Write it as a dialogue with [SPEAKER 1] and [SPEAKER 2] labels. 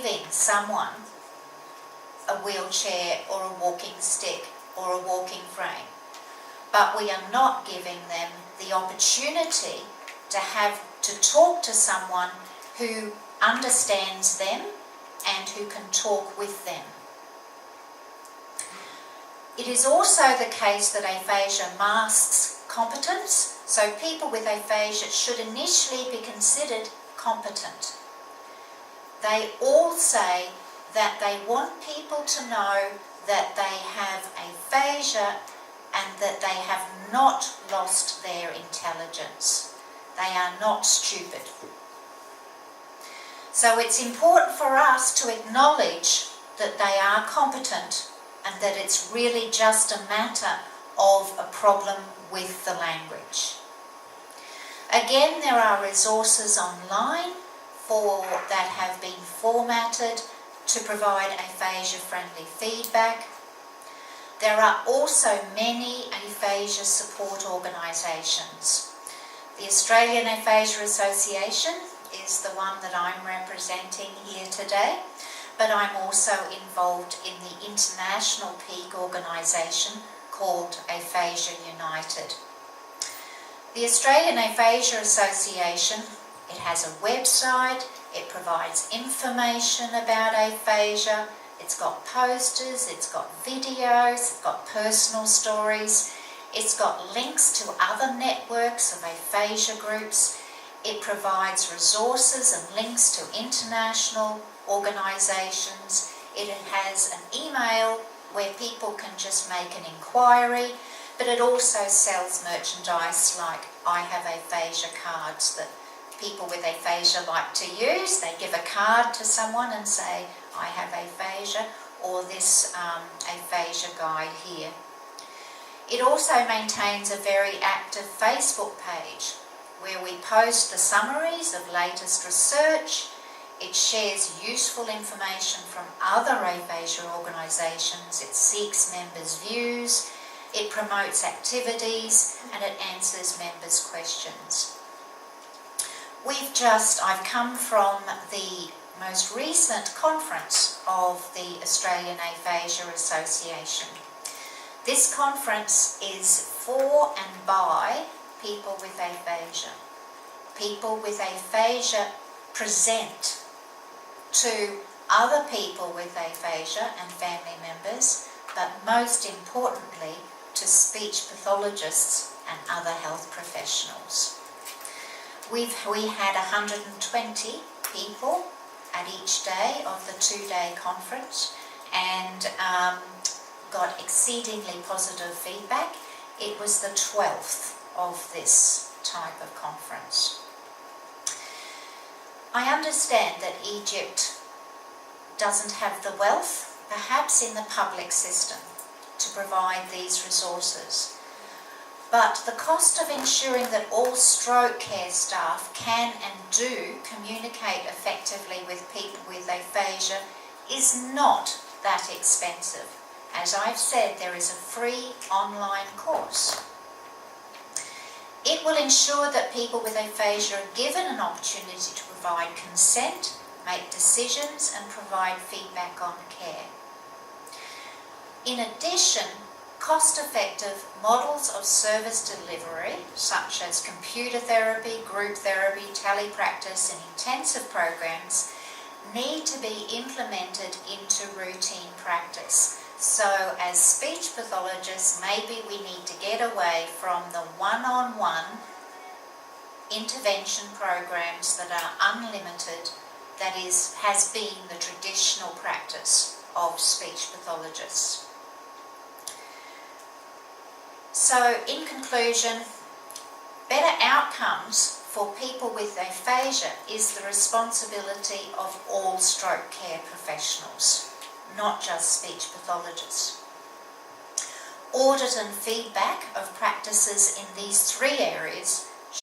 [SPEAKER 1] giving someone a wheelchair or a walking stick or a walking frame, but we are not giving them the opportunity to talk to someone who understands them and who can talk with them. It is also the case that aphasia masks competence, so people with aphasia should initially be considered competent. They all say that they want people to know that they have aphasia and that they have not lost their intelligence. They are not stupid. So it's important for us to acknowledge that they are competent and that it's really just a matter of a problem with the language. Again, there are resources online that have been formatted to provide aphasia-friendly feedback. There are also many aphasia support organisations. The Australian Aphasia Association is the one that I'm representing here today, but I'm also involved in the international peak organisation called Aphasia United. The Australian Aphasia Association, it has a website, it provides information about aphasia, it's got posters, it's got videos, it's got personal stories, it's got links to other networks of aphasia groups, it provides resources and links to international organisations, it has an email where people can just make an inquiry, but it also sells merchandise like I Have Aphasia cards that people with aphasia like to use. They give a card to someone and say, I have aphasia, or this aphasia guide here. It also maintains a very active Facebook page where we post the summaries of latest research. It shares useful information from other aphasia organisations. It seeks members' views. It promotes activities and it answers members' questions. I've come from the most recent conference of the Australian Aphasia Association. This conference is for and by people with aphasia. People with aphasia present to other people with aphasia and family members, but most importantly to speech pathologists and other health professionals. We had 120 people at each day of the 2-day conference and got exceedingly positive feedback. It was the 12th of this type of conference. I understand that Egypt doesn't have the wealth, perhaps in the public system, to provide these resources. But the cost of ensuring that all stroke care staff can and do communicate effectively with people with aphasia is not that expensive. As I've said, there is a free online course. It will ensure that people with aphasia are given an opportunity to provide consent, make decisions and provide feedback on care. In addition, cost-effective models of service delivery, such as computer therapy, group therapy, telepractice and intensive programs, need to be implemented into routine practice. So as speech pathologists, maybe we need to get away from the one-on-one intervention programs that are unlimited, that has been the traditional practice of speech pathologists. So, in conclusion, better outcomes for people with aphasia is the responsibility of all stroke care professionals, not just speech pathologists. Audit and feedback of practices in these 3 areas